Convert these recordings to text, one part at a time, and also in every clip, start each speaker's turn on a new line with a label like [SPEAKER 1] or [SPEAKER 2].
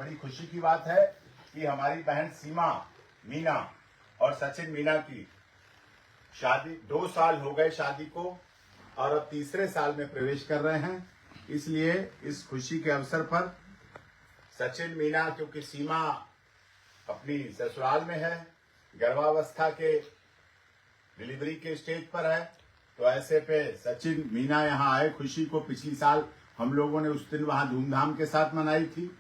[SPEAKER 1] बड़ी खुशी की बात है कि हमारी बहन सीमा मीना और सचिन मीना की शादी 2 साल हो गए शादी को और अब तीसरे साल में प्रवेश कर रहे हैं। इसलिए इस खुशी के अवसर पर सचिन मीना, क्योंकि सीमा अपनी ससुराल में है, गर्भावस्था के डिलीवरी के स्टेज पर है, तो ऐसे पे सचिन मीना यहाँ आए। खुशी को पिछली साल हम लोगों ने उस दिन वहां धूमधाम के साथ मनाई थी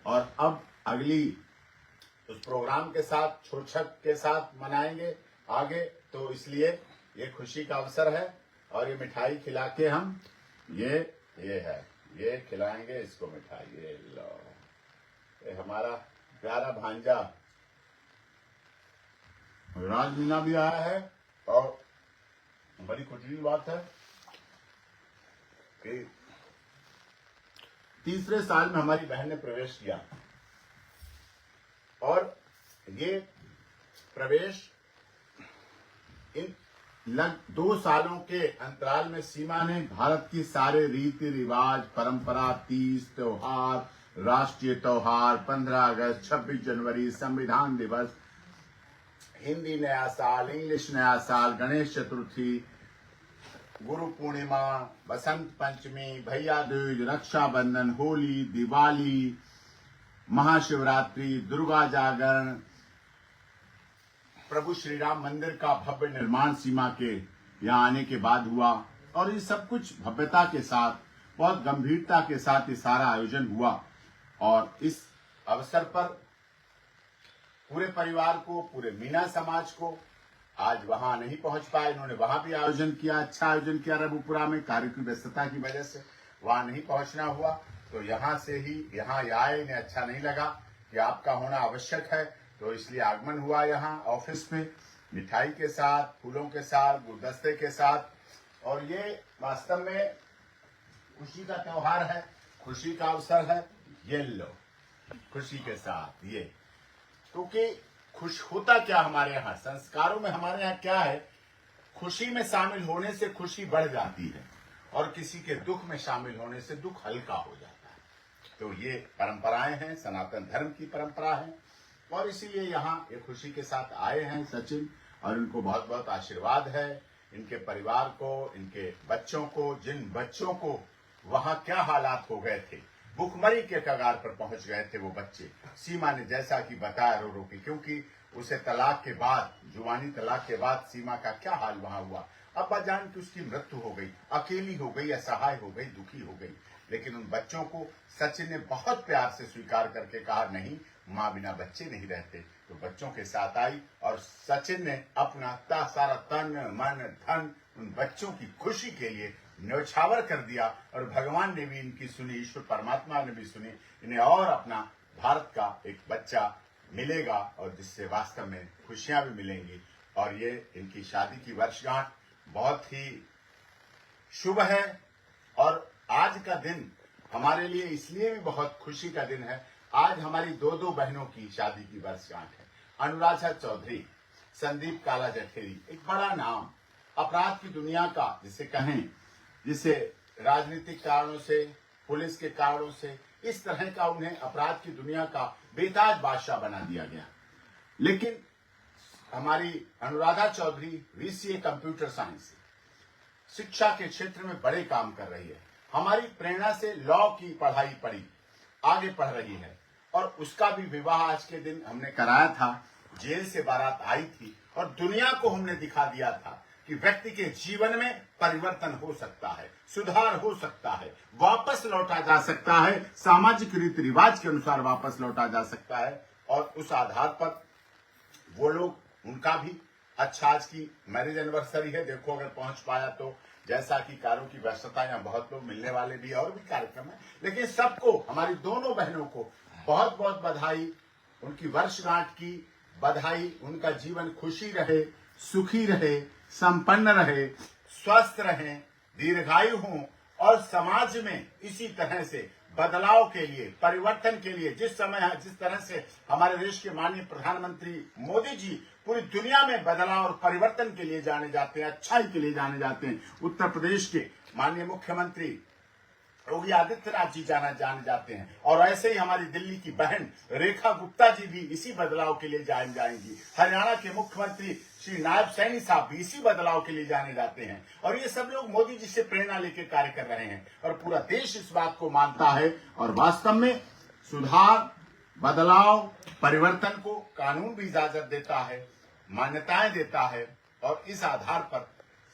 [SPEAKER 1] और अब अगली उस प्रोग्राम के साथ छोछक के साथ मनाएंगे आगे। तो इसलिए ये खुशी का अवसर है और ये मिठाई खिला के हम ये है, ये खिलाएंगे इसको मिठाई। ये लो, ये हमारा प्यारा भांजा राज मीना भी आया है और बड़ी खुशी की बात है कि तीसरे साल में हमारी बहन ने प्रवेश किया और ये प्रवेश इन 2 सालों के अंतराल में सीमा ने भारत की सारे रीति रिवाज, परंपरा, तीज त्योहार, राष्ट्रीय त्योहार, 15 अगस्त, 26 जनवरी, संविधान दिवस, हिंदी नया साल, इंग्लिश नया साल, गणेश चतुर्थी, गुरु पूर्णिमा, बसंत पंचमी, भैया दूज, रक्षाबंधन, होली, दिवाली, महाशिवरात्रि, दुर्गा जागरण, प्रभु श्री राम मंदिर का भव्य निर्माण सीमा के यहाँ आने के बाद हुआ और ये सब कुछ भव्यता के साथ, बहुत गंभीरता के साथ ये सारा आयोजन हुआ। और इस अवसर पर पूरे परिवार को, पूरे मीना समाज को आज वहां नहीं पहुंच पाए। इन्होंने वहां भी आयोजन किया, अच्छा आयोजन किया रघुपुरा में, कार्य की व्यस्तता की वजह से वहां नहीं पहुंचना हुआ। तो यहां से ही यहाँ आए, इन्हें अच्छा नहीं लगा कि आपका होना आवश्यक है, तो इसलिए आगमन हुआ यहाँ ऑफिस में मिठाई के साथ, फूलों के साथ, गुलदस्ते के साथ। और ये वास्तव में खुशी का त्योहार है, खुशी का अवसर है। ये लो खुशी के साथ ये, क्योंकि खुश होता क्या हमारे यहाँ संस्कारों में, हमारे यहाँ क्या है, खुशी में शामिल होने से खुशी बढ़ जाती है और किसी के दुख में शामिल होने से दुख हल्का हो जाता है। तो ये परंपराएं हैं, सनातन धर्म की परंपरा है और इसीलिए यहाँ ये खुशी के साथ आए हैं सचिन, और इनको बहुत बहुत आशीर्वाद है, इनके परिवार को, इनके बच्चों को, जिन बच्चों को वहां क्या हालात हो गए थे, भूखमरी के कगार पर पहुंच गए थे वो बच्चे। सीमा ने जैसा कि बताया रो रो के, क्योंकि उसे तलाक के बाद, जुबानी तलाक के बाद सीमा का क्या हाल वहां हुआ। अब्बा जान की उसकी मृत्यु हो गई, अकेली हो गई, असहाय हो गई, दुखी हो गई, लेकिन उन बच्चों को सचिन ने बहुत प्यार से स्वीकार करके कहा नहीं, माँ बिना बच्चे नहीं रहते। तो बच्चों के साथ आई और सचिन ने अपना सारा तन मन धन उन बच्चों की खुशी के लिए न्यौछावर कर दिया और भगवान ने भी इनकी सुनी, ईश्वर परमात्मा ने भी सुनी। इन्हें और अपना भारत का एक बच्चा मिलेगा और जिससे वास्तव में खुशियां भी मिलेंगी। और ये इनकी शादी की वर्षगांठ बहुत ही शुभ है और आज का दिन हमारे लिए इसलिए भी बहुत खुशी का दिन है। आज हमारी 2 बहनों की शादी की वर्षगांठ है। अनुराधा चौधरी, संदीप काला जठेरी, एक बड़ा नाम, अपराध की दुनिया का जिसे कहें, जिसे राजनीतिक कारणों से, पुलिस के कारणों से, इस तरह का उन्हें अपराध की दुनिया का बेताज बादशाह बना दिया गया। लेकिन हमारी Anuradha Chaudhary VCA computer science, शिक्षा के क्षेत्र में बड़े काम कर रही है। हमारी प्रेरणा से लॉ की पढ़ाई पढ़ी, आगे पढ़ रही है और उसका भी विवाह आज के दिन हमने कराया था। जेल से बारात आई थी और दुनिया को हमने दिखा दिया था कि व्यक्ति के जीवन में परिवर्तन हो सकता है, सुधार हो सकता है, वापस लौटा जा सकता है, सामाजिक रीति रिवाज के अनुसार वापस लौटा जा सकता है। और उस आधार पर वो लोग, उनका भी अच्छा, आज की मैरिज एनिवर्सरी है, देखो अगर पहुंच पाया तो, जैसा कि कार्यों की व्यस्तता, यहाँ बहुत लोग मिलने वाले भी और भी कार्यक्रम है, लेकिन सबको, हमारी दोनों बहनों को बहुत बहुत बधाई, उनकी वर्षगांठ की बधाई। उनका जीवन खुशी रहे, सुखी रहे, संपन्न रहे, स्वस्थ रहे, दीर्घायु हों और समाज में इसी तरह से बदलाव के लिए, परिवर्तन के लिए, जिस तरह से हमारे देश के माननीय प्रधानमंत्री मोदी जी पूरी दुनिया में बदलाव और परिवर्तन के लिए जाने जाते हैं, अच्छाई के लिए जाने जाते हैं। उत्तर प्रदेश के माननीय मुख्यमंत्री योगी आदित्यनाथ जी जाने जाते हैं। और ऐसे ही हमारी दिल्ली की बहन रेखा गुप्ता जी भी इसी बदलाव के लिए जाएंगी। हरियाणा के मुख्यमंत्री श्री नायब सैनी साहब भी इसी बदलाव के लिए जाने जाते हैं। और ये सब लोग मोदी जी से प्रेरणा लेकर कार्य कर रहे हैं और पूरा देश इस बात को मानता है। और वास्तव में सुधार, बदलाव, परिवर्तन को कानून भी इजाजत देता है, मान्यताएं देता है। और इस आधार पर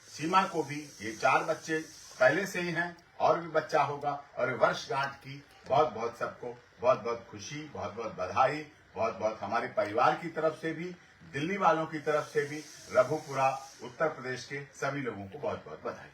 [SPEAKER 1] सीमा को भी, ये 4 बच्चे पहले से ही हैं और भी बच्चा होगा, और वर्षगांठ की बहुत बहुत सबको बहुत बहुत खुशी, बहुत बहुत बधाई, बहुत बहुत हमारे परिवार की तरफ से भी, दिल्ली वालों की तरफ से भी, रघुपुरा उत्तर प्रदेश के सभी लोगों को बहुत बहुत बधाई।